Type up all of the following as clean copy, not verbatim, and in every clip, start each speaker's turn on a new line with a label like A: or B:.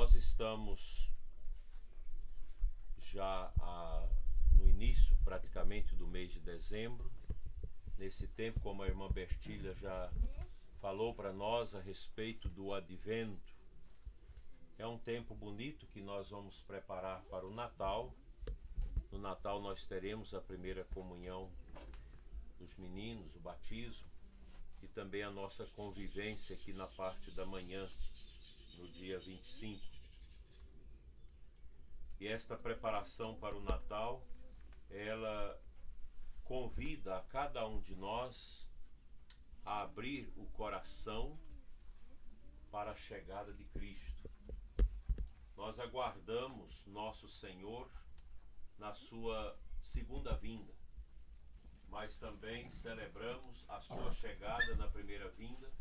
A: Nós estamos já no início praticamente do mês de dezembro. Nesse tempo, como a irmã Bertilha já falou para nós a respeito do advento, é um tempo bonito que nós vamos preparar para o Natal. No Natal nós teremos a primeira comunhão dos meninos, o batismo, e também a nossa convivência aqui na parte da manhã, no dia 25. E esta preparação para o Natal, ela convida a cada um de nós a abrir o coração para a chegada de Cristo. Nós aguardamos nosso Senhor na sua segunda vinda, mas também celebramos a sua chegada na primeira vinda,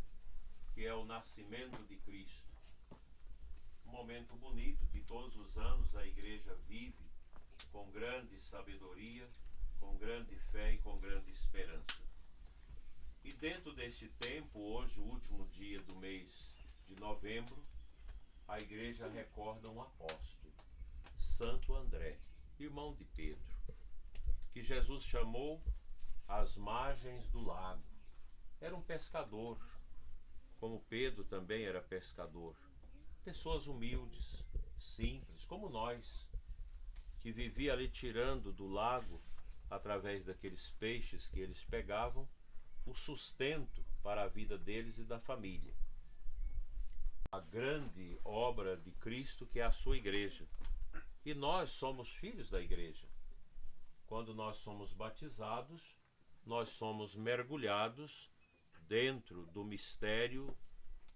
A: que é o nascimento de Cristo. Um momento bonito que todos os anos a igreja vive com grande sabedoria, com grande fé e com grande esperança. E dentro deste tempo, hoje, o último dia do mês de novembro, a igreja recorda um apóstolo, Santo André, irmão de Pedro, que Jesus chamou às margens do lago. Era um pescador, como Pedro também era pescador. Pessoas humildes, simples, como nós, que vivia ali tirando do lago, através daqueles peixes que eles pegavam, o sustento para a vida deles e da família. A grande obra de Cristo, que é a sua igreja. E nós somos filhos da igreja. Quando nós somos batizados, nós somos mergulhados dentro do mistério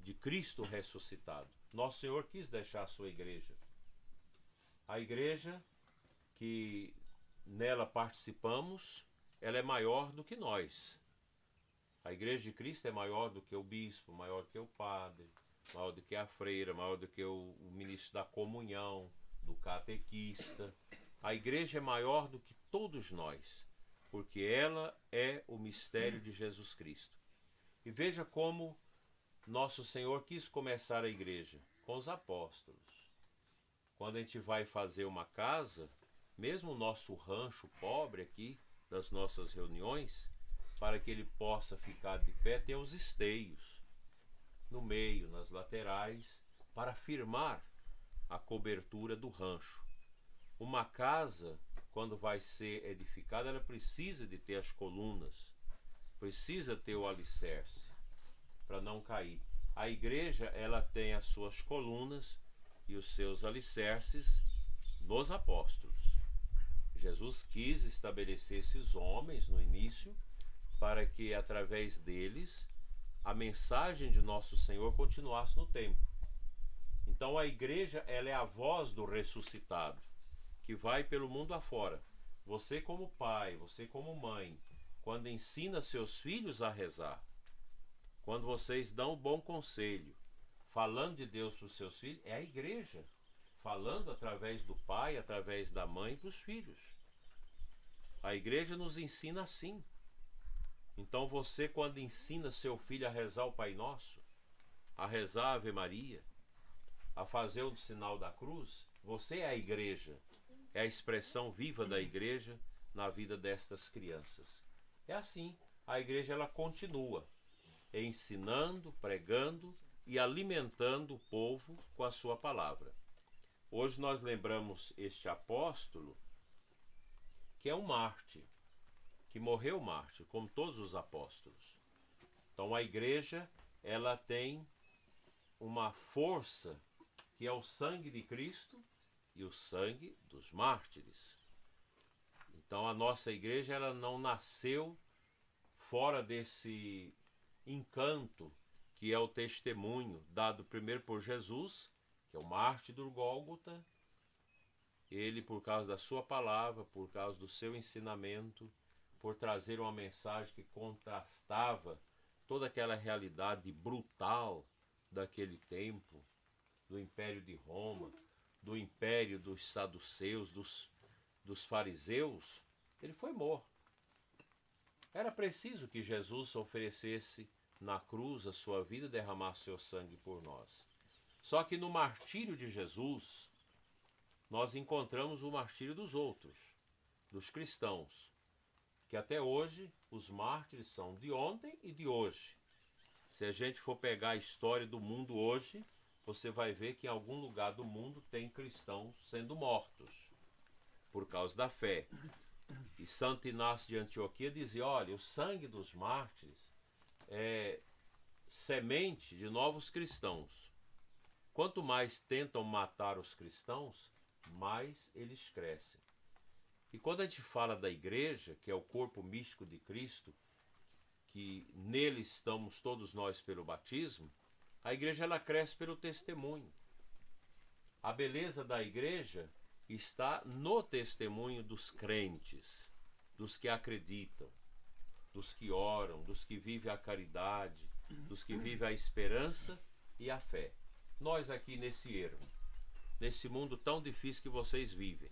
A: de Cristo ressuscitado. Nosso Senhor quis deixar a sua igreja. A igreja que nela participamos, ela é maior do que nós. A igreja de Cristo é maior do que o bispo, maior do que o padre, maior do que a freira, maior do que o ministro da comunhão, do catequista. A igreja é maior do que todos nós, porque ela é o mistério de Jesus Cristo. E veja como nosso Senhor quis começar a igreja com os apóstolos. Quando a gente vai fazer uma casa, mesmo o nosso rancho pobre aqui, das nossas reuniões, para que ele possa ficar de pé, tem os esteios no meio, nas laterais, para firmar a cobertura do rancho. Uma casa, quando vai ser edificada, ela precisa de ter as colunas, precisa ter o alicerce, para não cair. A igreja, ela tem as suas colunas e os seus alicerces nos apóstolos. Jesus quis estabelecer esses homens no início, para que através deles a mensagem de nosso Senhor continuasse no tempo. Então a igreja, ela é a voz do ressuscitado, que vai pelo mundo afora. Você como pai, você como mãe, quando ensina seus filhos a rezar, quando vocês dão bom conselho, falando de Deus para os seus filhos, é a igreja falando através do pai, através da mãe para os filhos. A igreja nos ensina assim. Então você, quando ensina seu filho a rezar o Pai Nosso, a rezar a Ave Maria, a fazer o sinal da cruz, você é a igreja, é a expressão viva da igreja na vida destas crianças. É assim, a igreja ela continua ensinando, pregando e alimentando o povo com a sua palavra. Hoje nós lembramos este apóstolo, que é um mártir, que morreu mártir, como todos os apóstolos. Então a igreja, ela tem uma força que é o sangue de Cristo e o sangue dos mártires. Então a nossa igreja, ela não nasceu fora desse encanto que é o testemunho dado primeiro por Jesus, que é o mártir do Gólgota. Ele, por causa da sua palavra, por causa do seu ensinamento, por trazer uma mensagem que contrastava toda aquela realidade brutal daquele tempo, do Império de Roma, do Império dos saduceus, dos fariseus, ele foi morto. Era preciso que Jesus oferecesse na cruz a sua vida e derramasse seu sangue por nós. Só que no martírio de Jesus, nós encontramos o martírio dos outros, dos cristãos, que até hoje os mártires são de ontem e de hoje. Se a gente for pegar a história do mundo hoje, você vai ver que em algum lugar do mundo tem cristãos sendo mortos por causa da fé. E Santo Inácio de Antioquia dizia, olha, o sangue dos mártires é semente de novos cristãos. Quanto mais tentam matar os cristãos, mais eles crescem. E quando a gente fala da igreja, que é o corpo místico de Cristo, que nele estamos todos nós pelo batismo, a igreja ela cresce pelo testemunho. A beleza da igreja está no testemunho dos crentes, dos que acreditam, dos que oram, dos que vivem a caridade, dos que vivem a esperança e a fé. Nós aqui nesse ermo, nesse mundo tão difícil que vocês vivem,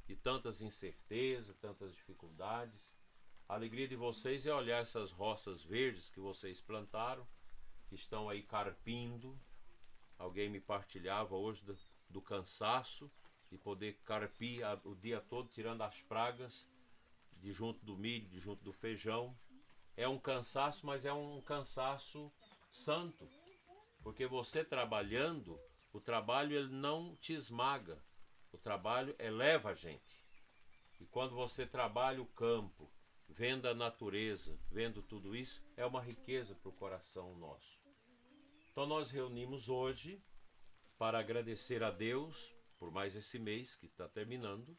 A: de tantas incertezas, tantas dificuldades, a alegria de vocês é olhar essas roças verdes que vocês plantaram, que estão aí carpindo. Alguém me partilhava hoje do cansaço de poder carpir o dia todo, tirando as pragas de junto do milho, de junto do feijão. É um cansaço, mas é um cansaço santo, porque você trabalhando, o trabalho ele não te esmaga, o trabalho eleva a gente. E quando você trabalha o campo, vendo a natureza, vendo tudo isso, é uma riqueza para o coração nosso. Então nós reunimos hoje para agradecer a Deus por mais esse mês que está terminando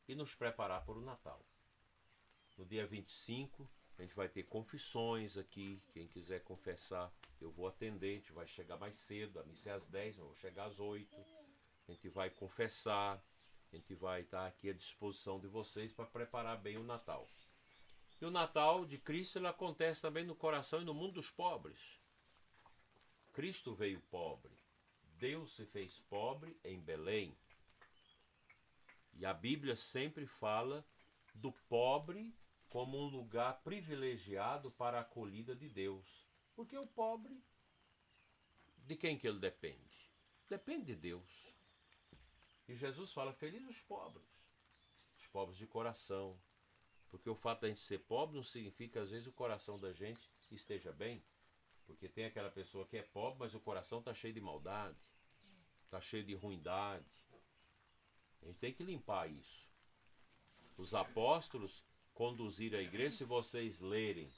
A: e nos preparar para o Natal. No dia 25, a gente vai ter confissões aqui. Quem quiser confessar, eu vou atender. A gente vai chegar mais cedo, a missa é às 10, eu vou chegar às 8. A gente vai confessar, a gente vai estar aqui à disposição de vocês para preparar bem o Natal. E o Natal de Cristo ele acontece também no coração e no mundo dos pobres. Cristo veio pobre. Deus se fez pobre em Belém. E a Bíblia sempre fala do pobre como um lugar privilegiado para a acolhida de Deus. Porque o pobre, de quem que ele depende? Depende de Deus. E Jesus fala, felizes os pobres de coração. Porque o fato de a gente ser pobre não significa, às vezes, o coração da gente esteja bem. Porque tem aquela pessoa que é pobre, mas o coração está cheio de maldade, está cheio de ruindade. A gente tem que limpar isso. Os apóstolos conduziram a igreja, se vocês lerem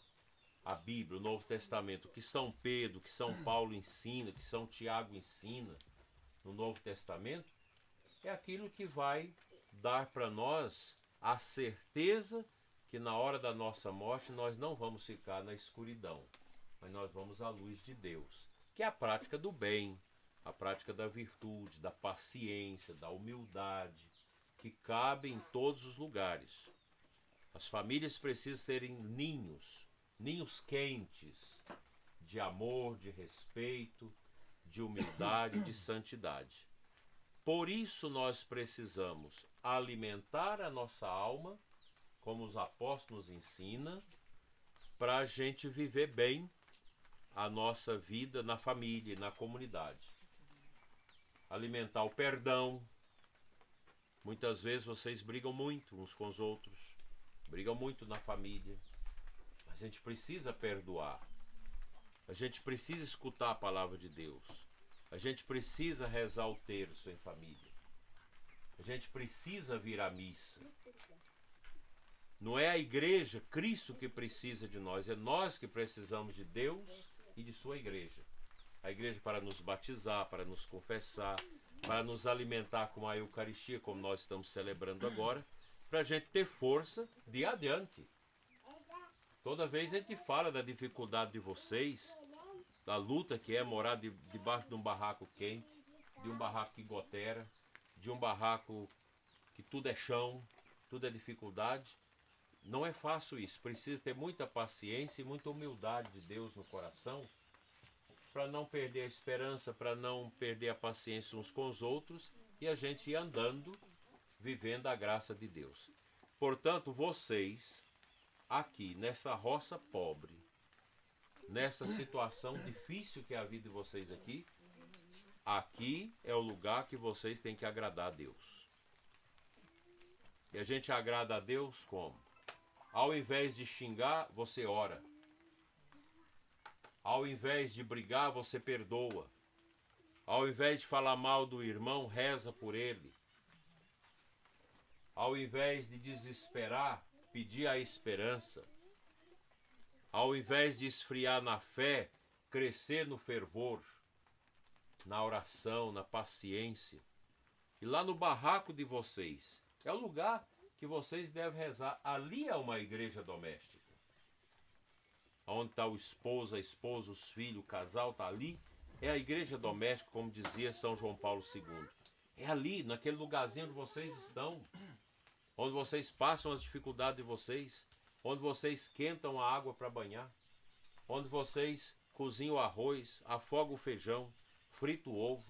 A: a Bíblia, o Novo Testamento, que São Pedro, que São Paulo ensina, que São Tiago ensina no Novo Testamento, é aquilo que vai dar para nós a certeza que na hora da nossa morte nós não vamos ficar na escuridão, mas nós vamos à luz de Deus, que é a prática do bem, a prática da virtude, da paciência, da humildade, que cabe em todos os lugares. As famílias precisam terem ninhos quentes, de amor, de respeito, de humildade, de santidade. Por isso nós precisamos alimentar a nossa alma, como os apóstolos ensinam, para a gente viver bem a nossa vida na família e na comunidade. Alimentar o perdão. Muitas vezes vocês brigam muito uns com os outros, brigam muito na família, mas a gente precisa perdoar. A gente precisa escutar a palavra de Deus. A gente precisa rezar o terço em família. A gente precisa vir à missa. Não é a igreja, Cristo que precisa de nós, é nós que precisamos de Deus e de sua igreja. A igreja para nos batizar, para nos confessar, para nos alimentar com a Eucaristia, como nós estamos celebrando agora, para a gente ter força de ir adiante. Toda vez a gente fala da dificuldade de vocês, da luta que é morar debaixo de um barraco quente, de um barraco que gotera, de um barraco que tudo é chão, tudo é dificuldade. Não é fácil isso, precisa ter muita paciência e muita humildade de Deus no coração, para não perder a esperança, para não perder a paciência uns com os outros e a gente ir andando, vivendo a graça de Deus. Portanto, vocês, aqui nessa roça pobre, nessa situação difícil que é a vida de vocês aqui, aqui é o lugar que vocês têm que agradar a Deus. E a gente agrada a Deus como? Ao invés de xingar, você ora. Ao invés de brigar, você perdoa. Ao invés de falar mal do irmão, reza por ele. Ao invés de desesperar, pedir a esperança. Ao invés de esfriar na fé, crescer no fervor, na oração, na paciência. E lá no barraco de vocês, é o lugar que vocês devem rezar. Ali é uma igreja doméstica. Onde está o esposo, a esposa, os filhos, o casal está ali. É a igreja doméstica, como dizia São João Paulo II. É ali, naquele lugarzinho onde vocês estão. Onde vocês passam as dificuldades de vocês. Onde vocês esquentam a água para banhar. Onde vocês cozinham o arroz, afogam o feijão, fritam o ovo.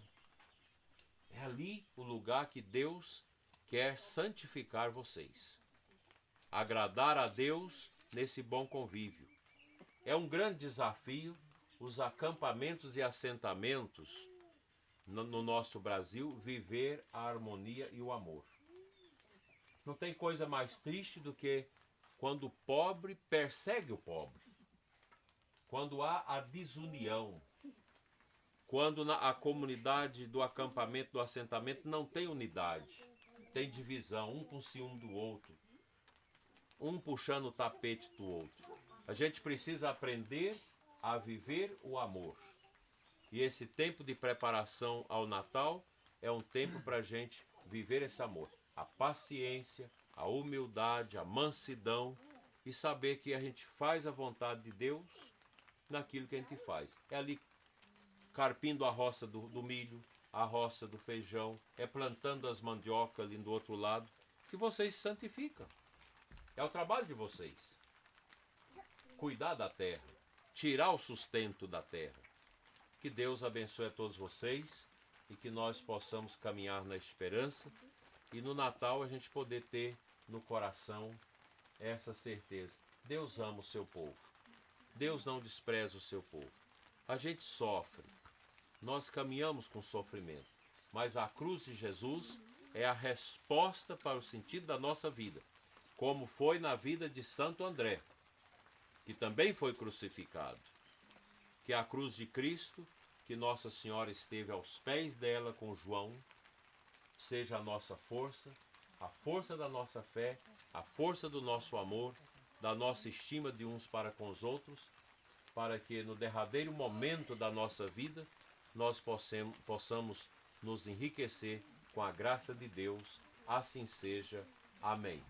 A: É ali o lugar que Deus quer santificar vocês. Agradar a Deus nesse bom convívio. É um grande desafio os acampamentos e assentamentos no nosso Brasil viver a harmonia e o amor. Não tem coisa mais triste do que quando o pobre persegue o pobre. Quando há a desunião. Quando a comunidade do acampamento, do assentamento não tem unidade. Tem divisão, um com ciúme do outro. Um puxando o tapete do outro. A gente precisa aprender a viver o amor. E esse tempo de preparação ao Natal é um tempo para a gente viver esse amor. A paciência, a humildade, a mansidão e saber que a gente faz a vontade de Deus naquilo que a gente faz. É ali carpindo a roça do milho, a roça do feijão, é plantando as mandiocas ali do outro lado, que vocês se santificam. É o trabalho de vocês. Cuidar da terra, tirar o sustento da terra. Que Deus abençoe a todos vocês e que nós possamos caminhar na esperança e no Natal a gente poder ter no coração essa certeza. Deus ama o seu povo. Deus não despreza o seu povo. A gente sofre, nós caminhamos com sofrimento, mas a cruz de Jesus é a resposta para o sentido da nossa vida, como foi na vida de Santo André, que também foi crucificado. Que a cruz de Cristo, que Nossa Senhora esteve aos pés dela com João, seja a nossa força, a força da nossa fé, a força do nosso amor, da nossa estima de uns para com os outros, para que no derradeiro momento da nossa vida nós possamos nos enriquecer com a graça de Deus. Assim seja. Amém.